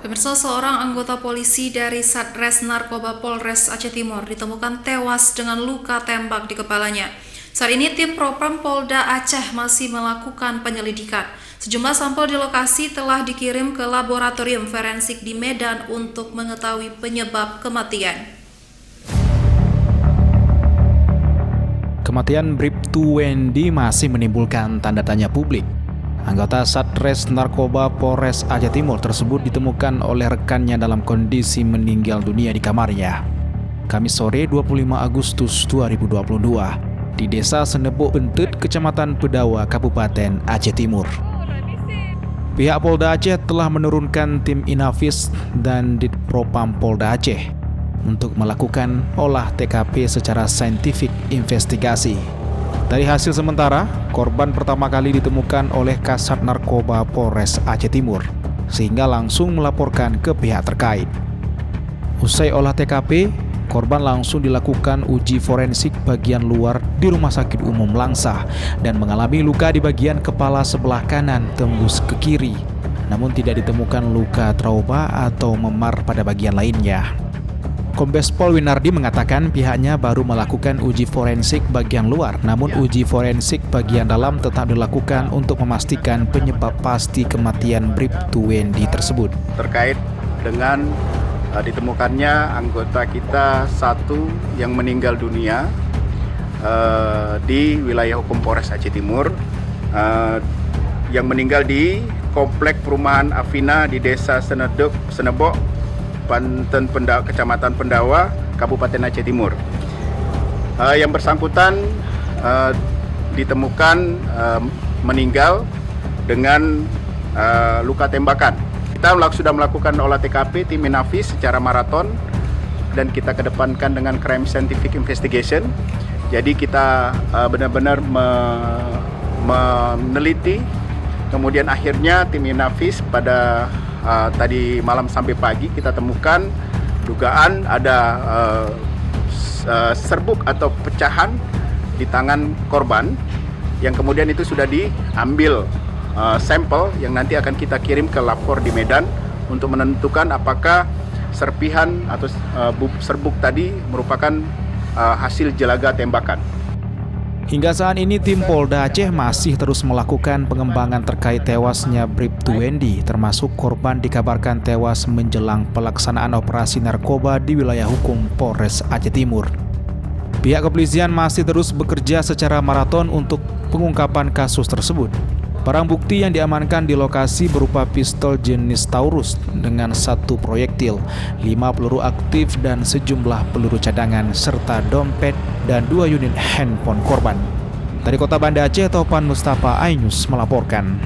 Pemirsa, seorang anggota polisi dari Satres Narkoba Polres Aceh Timur ditemukan tewas dengan luka tembak di kepalanya. Saat ini tim Propam Polda Aceh masih melakukan penyelidikan. Sejumlah sampel di lokasi telah dikirim ke laboratorium forensik di Medan untuk mengetahui penyebab kematian. Kematian Bribtu Wendy masih menimbulkan tanda tanya publik. Anggota Satres Narkoba Polres Aceh Timur tersebut ditemukan oleh rekannya dalam kondisi meninggal dunia di kamarnya Kamis sore 25 Agustus 2022 di Desa Senebok Bentut, Kecamatan Pedawa, Kabupaten Aceh Timur. Pihak Polda Aceh telah menurunkan tim Inafis dan Ditpropam Polda Aceh untuk melakukan olah TKP secara saintifik investigasi. Dari hasil sementara, korban pertama kali ditemukan oleh Kasat Narkoba Polres Aceh Timur, sehingga langsung melaporkan ke pihak terkait. Usai olah TKP, korban langsung dilakukan uji forensik bagian luar di Rumah Sakit Umum Langsa dan mengalami luka di bagian kepala sebelah kanan tembus ke kiri, namun tidak ditemukan luka trauma atau memar pada bagian lainnya. Kombes Pol Winardi mengatakan pihaknya baru melakukan uji forensik bagian luar, namun uji forensik bagian dalam tetap dilakukan untuk memastikan penyebab pasti kematian Bribtu Wendy tersebut. Terkait dengan ditemukannya anggota kita satu yang meninggal dunia di wilayah hukum Polres Aceh Timur, yang meninggal di Komplek Perumahan Afina di Desa Senebok, Kecamatan Pendawa, Kabupaten Aceh Timur. Yang bersangkutan ditemukan meninggal dengan luka tembakan. Kita sudah melakukan olah TKP tim Inafis secara maraton dan kita kedepankan dengan crime scientific investigation. Jadi kita benar-benar meneliti, kemudian akhirnya tim Inafis pada tadi malam sampai pagi kita temukan dugaan ada serbuk atau pecahan di tangan korban, yang kemudian itu sudah diambil sampel yang nanti akan kita kirim ke lapor di Medan untuk menentukan apakah serpihan atau serbuk tadi merupakan hasil jelaga tembakan. Hingga saat ini tim Polda Aceh masih terus melakukan pengembangan terkait tewasnya Bribtu Wendy, termasuk korban dikabarkan tewas menjelang pelaksanaan operasi narkoba di wilayah hukum Polres Aceh Timur. Pihak kepolisian masih terus bekerja secara maraton untuk pengungkapan kasus tersebut. Barang bukti yang diamankan di lokasi berupa pistol jenis Taurus dengan 1 proyektil, 5 peluru aktif dan sejumlah peluru cadangan, serta dompet dan 2 unit handphone korban. Dari Kota Banda Aceh, Topan Mustafa, iNews melaporkan.